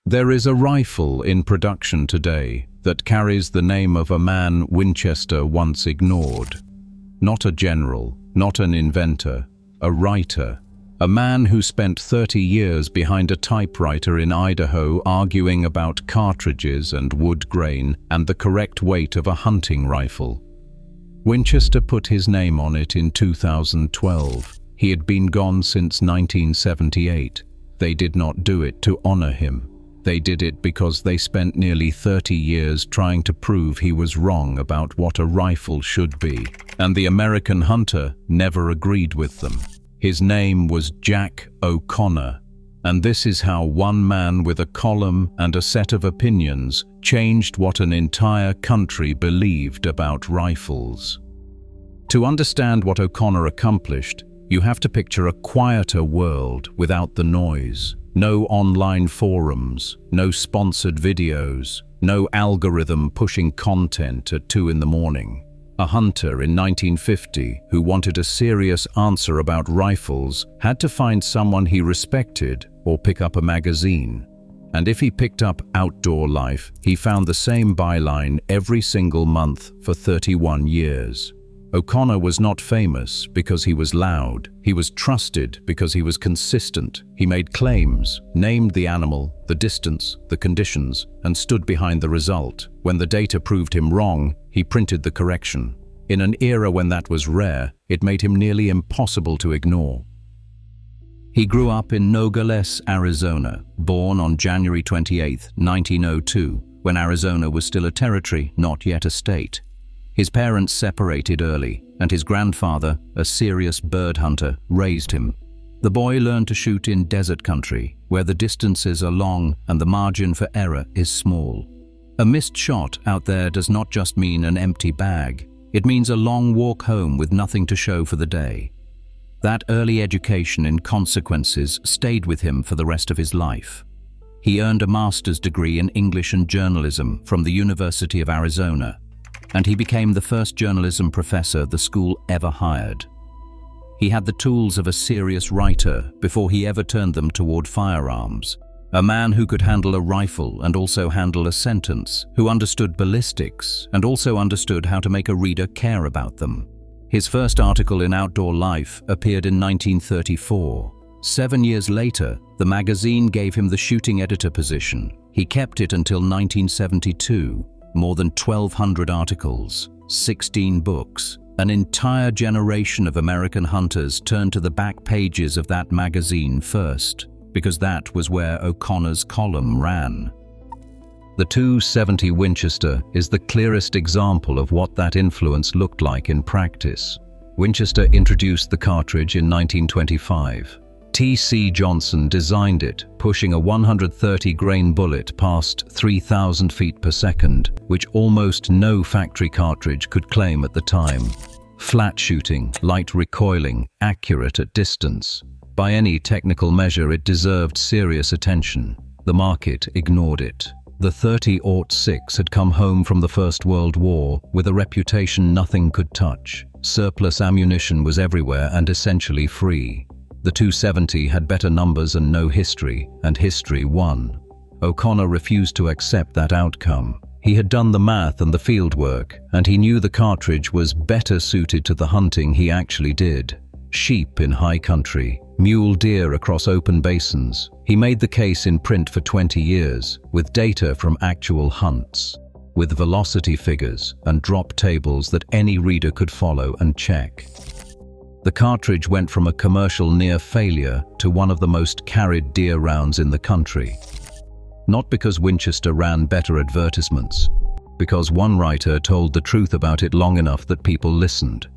There is a rifle in production today that carries the name of a man Winchester once ignored. Not a general, not an inventor, a writer. A man who spent 30 years behind a typewriter in Idaho arguing about cartridges and wood grain and the correct weight of a hunting rifle. Winchester put his name on it in 2012. He had been gone since 1978. They did not do it to honor him. They did it because they spent nearly 30 years trying to prove he was wrong about what a rifle should be, and the American hunter never agreed with them. His name was Jack O'Connor, and this is how one man with a column and a set of opinions changed what an entire country believed about rifles. To understand what O'Connor accomplished, you have to picture a quieter world without the noise. No online forums, no sponsored videos, no algorithm pushing content at 2 in the morning. A hunter in 1950 who wanted a serious answer about rifles had to find someone he respected or pick up a magazine. And if he picked up Outdoor Life, he found the same byline every single month for 31 years. O'Connor was not famous because he was loud. He was trusted because he was consistent. He made claims, named the animal, the distance, the conditions, and stood behind the result. When the data proved him wrong, he printed the correction. In an era when that was rare, it made him nearly impossible to ignore. He grew up in Nogales, Arizona, born on January 28, 1902, when Arizona was still a territory, not yet a state. His parents separated early, and his grandfather, a serious bird hunter, raised him. The boy learned to shoot in desert country, where the distances are long and the margin for error is small. A missed shot out there does not just mean an empty bag. It means a long walk home with nothing to show for the day. That early education in consequences stayed with him for the rest of his life. He earned a master's degree in English and journalism from the University of Arizona, and he became the first journalism professor the school ever hired. He had the tools of a serious writer before he ever turned them toward firearms. A man who could handle a rifle and also handle a sentence, who understood ballistics and also understood how to make a reader care about them. His first article in Outdoor Life appeared in 1934. 7 years later, the magazine gave him the shooting editor position. He kept it until 1972. More than 1,200 articles, 16 books. An entire generation of American hunters turned to the back pages of that magazine first, because that was where O'Connor's column ran. The .270 Winchester is the clearest example of what that influence looked like in practice. Winchester introduced the cartridge in 1925. T.C. Johnson designed it, pushing a 130-grain bullet past 3,000 feet per second, which almost no factory cartridge could claim at the time. Flat shooting, light recoiling, accurate at distance. By any technical measure, it deserved serious attention. The market ignored it. The .30-06 had come home from the First World War with a reputation nothing could touch. Surplus ammunition was everywhere and essentially free. The .270 had better numbers and no history, and history won. O'Connor refused to accept that outcome. He had done the math and the field work, and he knew the cartridge was better suited to the hunting he actually did. Sheep in high country, mule deer across open basins. He made the case in print for 20 years, with data from actual hunts, with velocity figures and drop tables that any reader could follow and check. The cartridge went from a commercial near failure to one of the most carried deer rounds in the country. Not because Winchester ran better advertisements, because one writer told the truth about it long enough that people listened.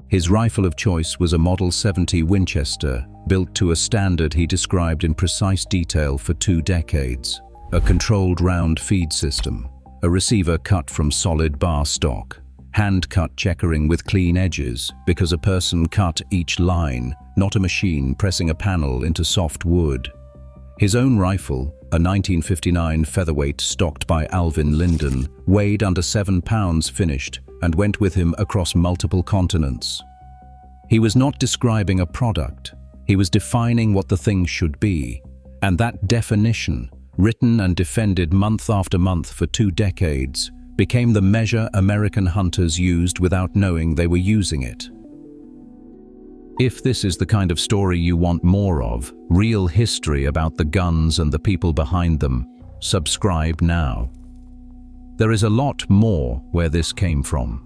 His rifle of choice was a Model 70 Winchester, built to a standard he described in precise detail for 2 decades. A controlled round feed system, a receiver cut from solid bar stock, hand-cut checkering with clean edges because a person cut each line, not a machine pressing a panel into soft wood. His own rifle, a 1959 featherweight stocked by Alvin Linden, weighed under 7 pounds finished and went with him across multiple continents. He was not describing a product, he was defining what the thing should be, and that definition written and defended month after month for 2 decades, became the measure American hunters used without knowing they were using it. If this is the kind of story you want more of, real history about the guns and the people behind them, subscribe now. There is a lot more where this came from.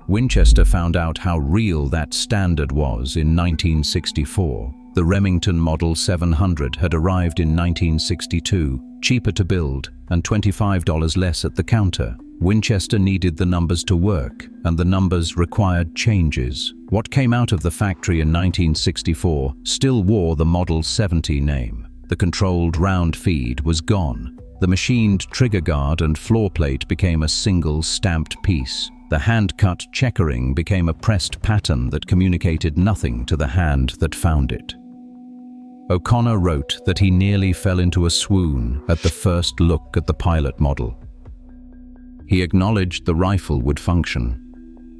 Winchester found out how real that standard was in 1964. The Remington Model 700 had arrived in 1962, cheaper to build and $25 less at the counter. Winchester needed the numbers to work, and the numbers required changes. What came out of the factory in 1964 still wore the Model 70 name. The controlled round feed was gone. The machined trigger guard and floor plate became a single stamped piece. The hand-cut checkering became a pressed pattern that communicated nothing to the hand that found it. O'Connor wrote that he nearly fell into a swoon at the first look at the pilot model. He acknowledged the rifle would function.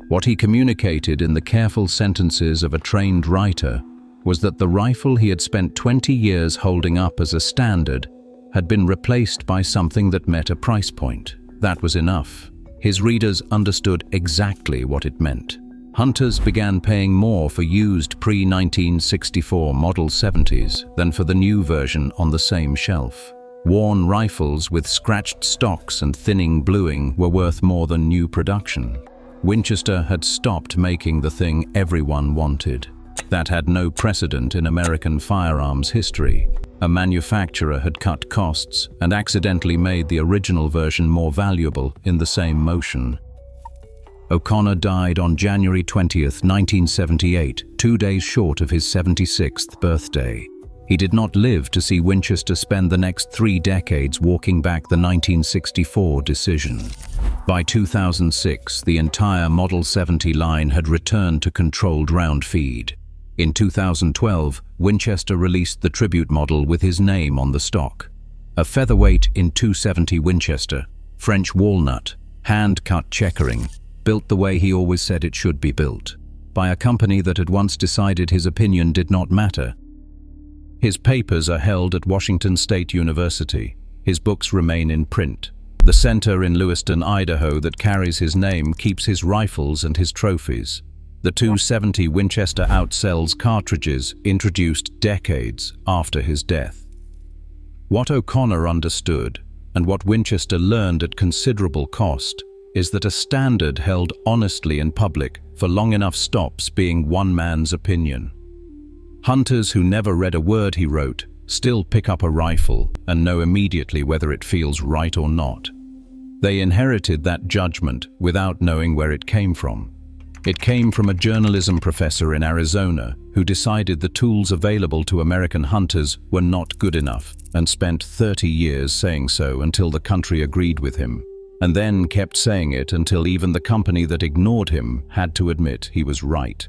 What he communicated in the careful sentences of a trained writer was that the rifle he had spent 20 years holding up as a standard had been replaced by something that met a price point. That was enough. His readers understood exactly what it meant. Hunters began paying more for used pre-1964 Model 70s than for the new version on the same shelf. Worn rifles with scratched stocks and thinning bluing were worth more than new production. Winchester had stopped making the thing everyone wanted. That had no precedent in American firearms history. A manufacturer had cut costs and accidentally made the original version more valuable in the same motion. O'Connor died on January 20th, 1978, 2 days short of his 76th birthday. He did not live to see Winchester spend the next 3 decades walking back the 1964 decision. By 2006, the entire Model 70 line had returned to controlled round feed. In 2012, Winchester released the tribute model with his name on the stock. A featherweight in .270 Winchester, French walnut, hand-cut checkering, built the way he always said it should be built, by a company that had once decided his opinion did not matter. His papers are held at Washington State University. His books remain in print. The center in Lewiston, Idaho that carries his name keeps his rifles and his trophies. The .270 Winchester outsells cartridges introduced decades after his death. What O'Connor understood, and what Winchester learned at considerable cost, is that a standard held honestly in public for long enough stops being one man's opinion. Hunters who never read a word he wrote still pick up a rifle and know immediately whether it feels right or not. They inherited that judgment without knowing where it came from. It came from a journalism professor in Arizona who decided the tools available to American hunters were not good enough and spent 30 years saying so until the country agreed with him, and then kept saying it until even the company that ignored him had to admit he was right.